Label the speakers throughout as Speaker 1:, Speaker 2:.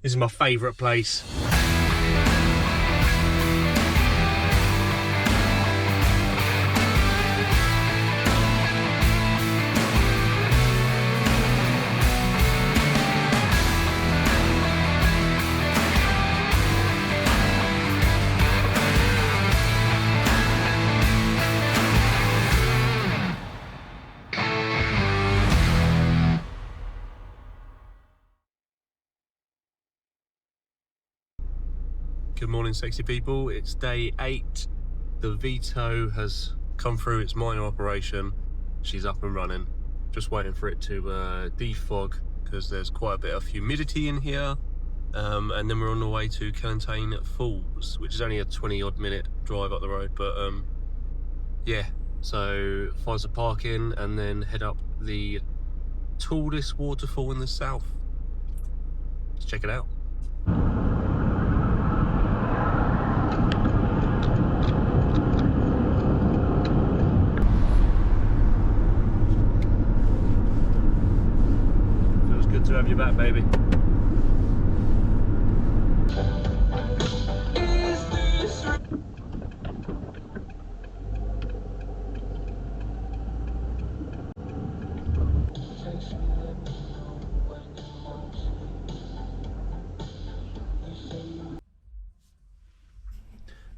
Speaker 1: This is my favourite place. Good morning, sexy people. It's day 8. The Vito has come through its minor operation. She's up and running. Just waiting for it to defog because there's quite a bit of humidity in here. And then we're on the way to Canonteign Falls, which is only a 20 odd minute drive up the road. But yeah, so find some parking and then head up the tallest waterfall in the south. Let's check it out. To have you back, baby.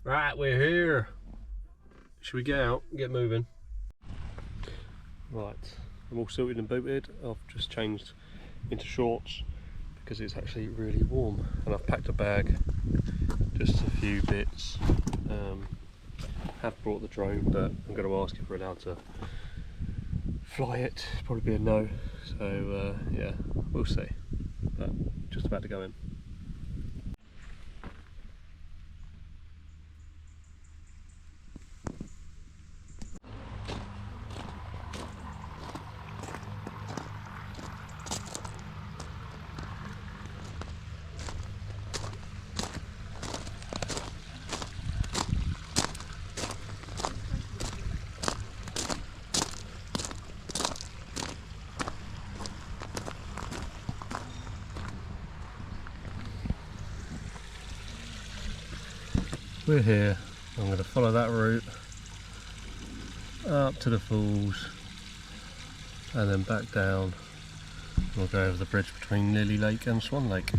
Speaker 1: Right, we're here. Should we get out and get moving? Right, I'm all suited and booted. I've just changed into shorts because it's actually really warm, and I've packed a bag, just a few bits. Have brought the drone, but I'm going to ask if we're allowed to fly it. Probably be a no, so yeah, we'll see, but just about to go in. We're here. I'm going to follow that route up to the falls and then back down. We'll go over the bridge between Lily Lake and Swan Lake.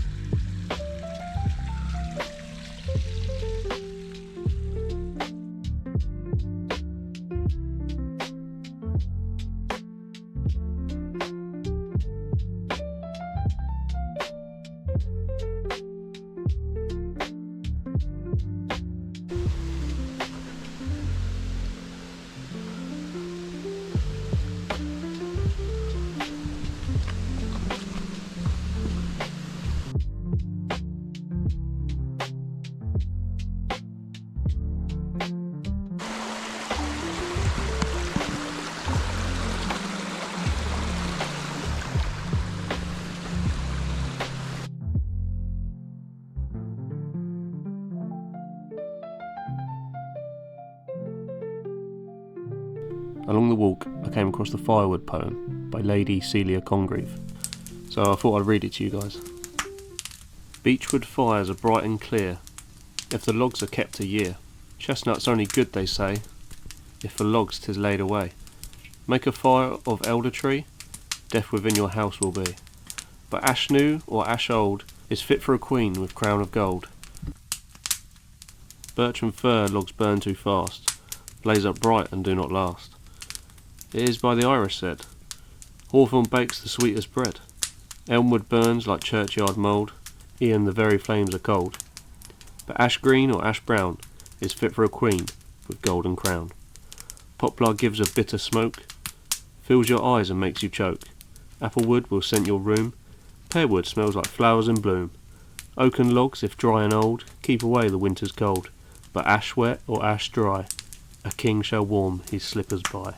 Speaker 1: Along the walk, I came across the Firewood poem by Lady Celia Congreve, so I thought I'd read it to you guys. Beechwood fires are bright and clear, if the logs are kept a year. Chestnuts only good, they say, if for logs 'tis laid away. Make a fire of elder tree, death within your house will be. But ash new or ash old is fit for a queen with crown of gold. Birch and fir logs burn too fast, blaze up bright and do not last. It is by the Irish said, Hawthorn bakes the sweetest bread. Elmwood burns like churchyard mould, e'en the very flames are cold. But ash green or ash brown is fit for a queen with golden crown. Poplar gives a bitter smoke, fills your eyes and makes you choke. Applewood will scent your room, pearwood smells like flowers in bloom. Oaken logs, if dry and old, keep away the winter's cold. But ash wet or ash dry, a king shall warm his slippers by.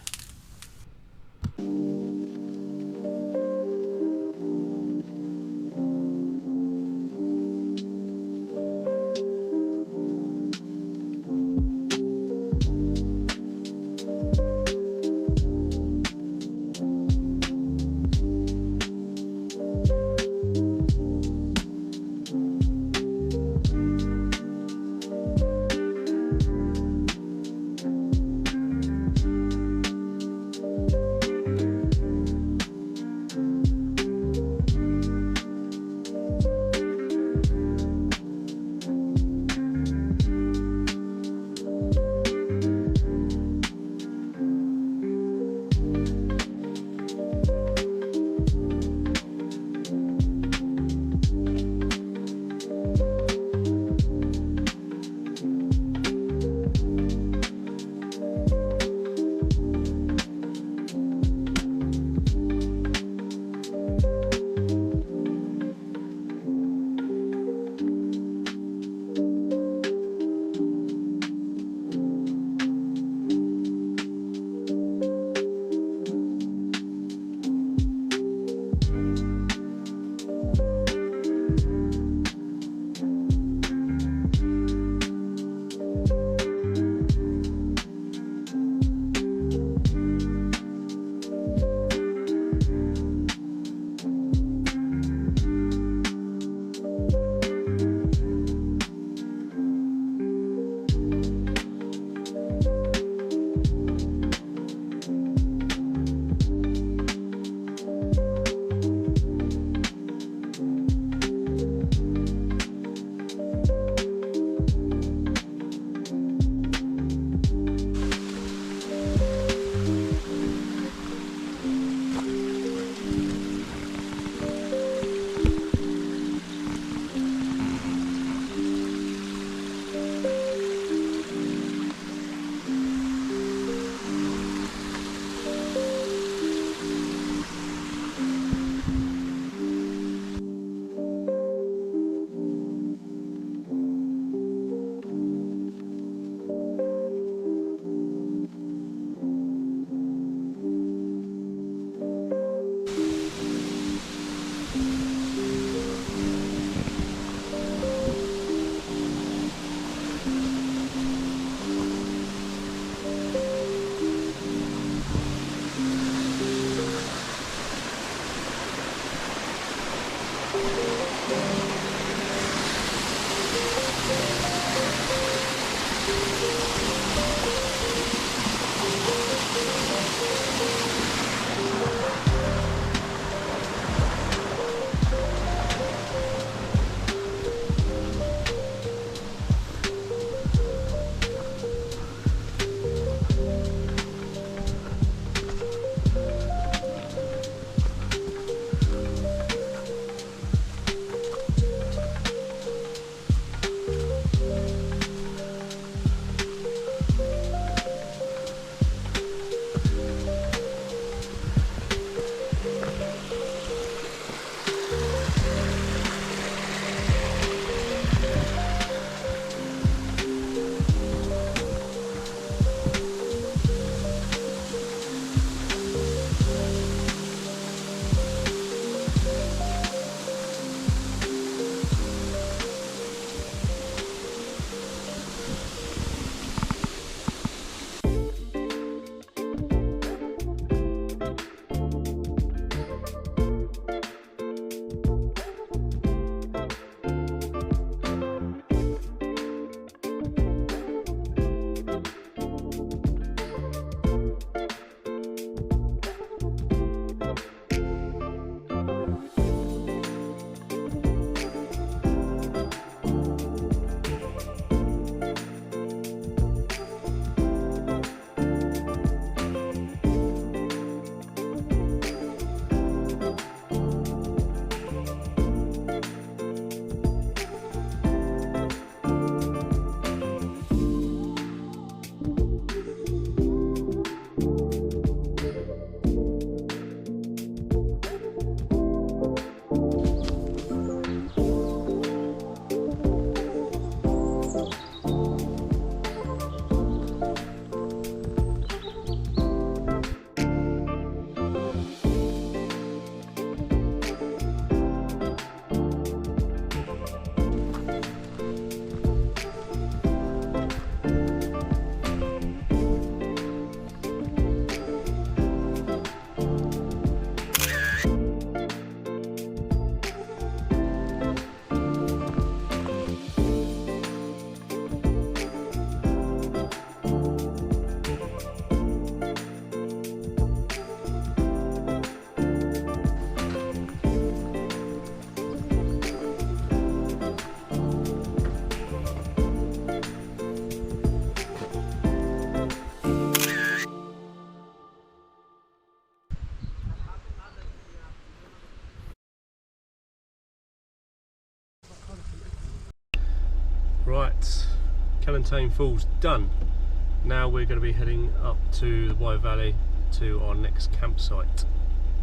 Speaker 1: Right, Canonteign Falls done. Now we're going to be heading up to the Wye Valley to our next campsite.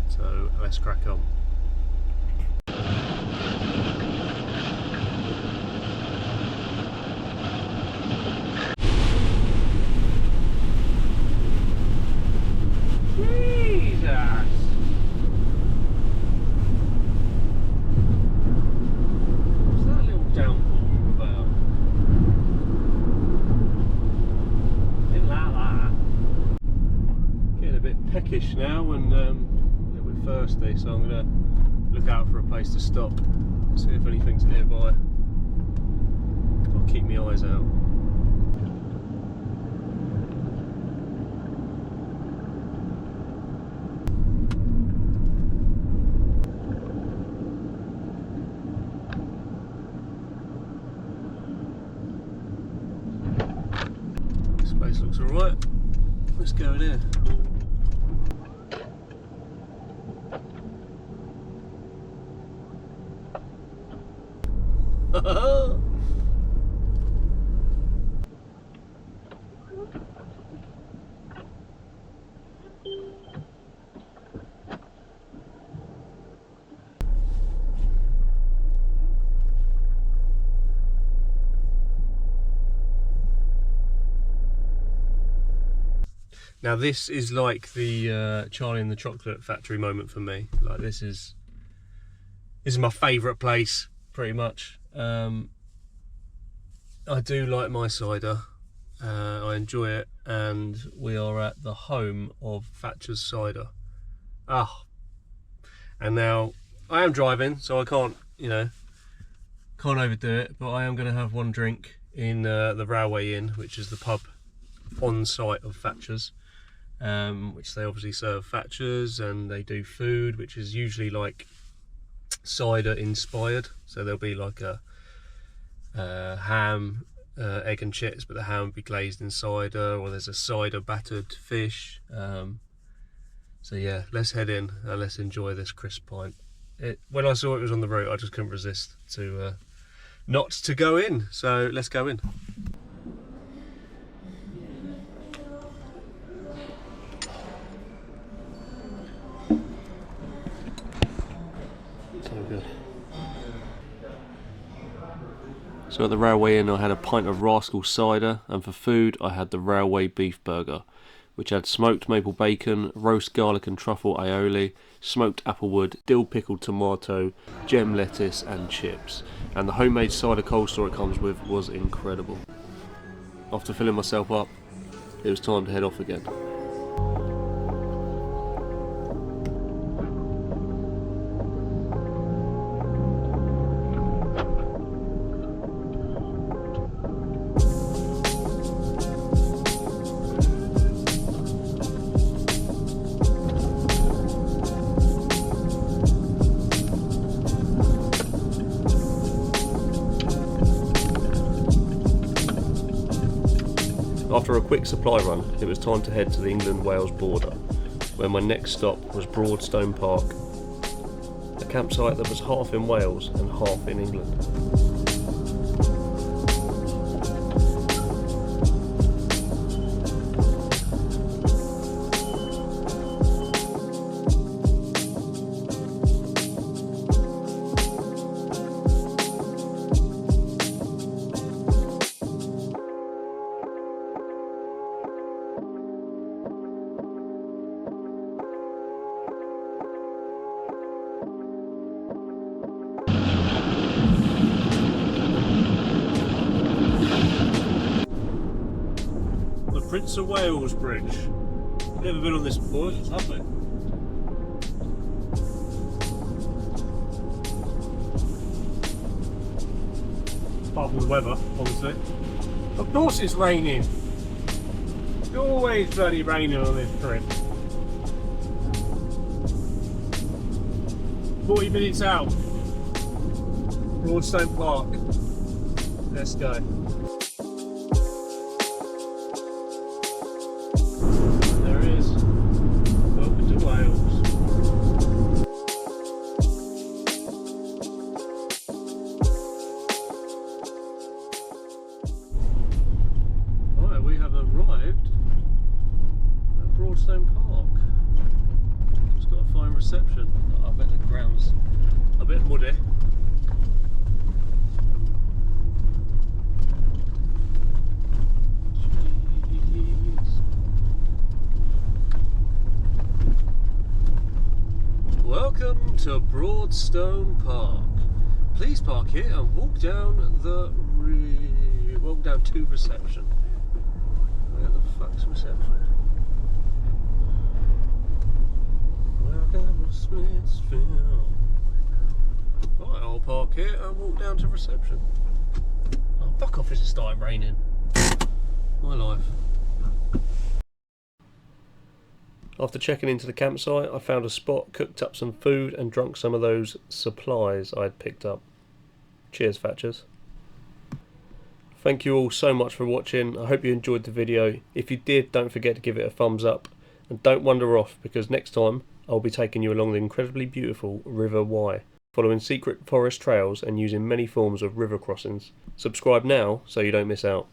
Speaker 1: So let's crack on. Peckish now and a little bit thirsty, so I'm going to look out for a place to stop, see if anything's nearby. I'll keep my eyes out. This place looks alright. Let's go in here. Now this is like the Charlie and the Chocolate Factory moment for me. Like this is my favourite place, pretty much. I do like my cider. I enjoy it, and we are at the home of Thatchers Cider. And now I am driving, so I can't, can't overdo it. But I am going to have one drink in the Railway Inn, which is the pub on site of Thatchers. Which they obviously serve Thatchers, and they do food which is usually like cider inspired. So there'll be like a ham, egg and chips, but the ham will be glazed in cider, or there's a cider battered fish. So yeah, let's head in and let's enjoy this crisp pint. When I saw it was on the route, I just couldn't resist to not to go in, so let's go in. So at the Railway Inn I had a pint of Rascal cider, and for food I had the Railway beef burger, which had smoked maple bacon, roast garlic and truffle aioli, smoked applewood, dill pickled tomato, gem lettuce and chips. And the homemade cider coleslaw it comes with was incredible. After filling myself up, it was time to head off again. After a quick supply run, it was time to head to the England-Wales border, where my next stop was Broadstone Park, a campsite that was half in Wales and half in England. Prince of Wales Bridge. Never been on this before, it's lovely. Apart from the weather, obviously. Of course it's raining. It's always bloody raining on this trip. 40 minutes out. Broadstone Park. Let's go. to Broadstone Park. Please park here and walk down to reception. Where the fuck's reception? Welcome to Smithsville. Right, I'll park here and walk down to reception. Oh, fuck off, it's starting raining. My life. After checking into the campsite, I found a spot, cooked up some food and drunk some of those supplies I'd picked up. Cheers, Thatchers. Thank you all so much for watching. I hope you enjoyed the video. If you did, don't forget to give it a thumbs up. And don't wander off, because next time I'll be taking you along the incredibly beautiful River Wye, following secret forest trails and using many forms of river crossings. Subscribe now so you don't miss out.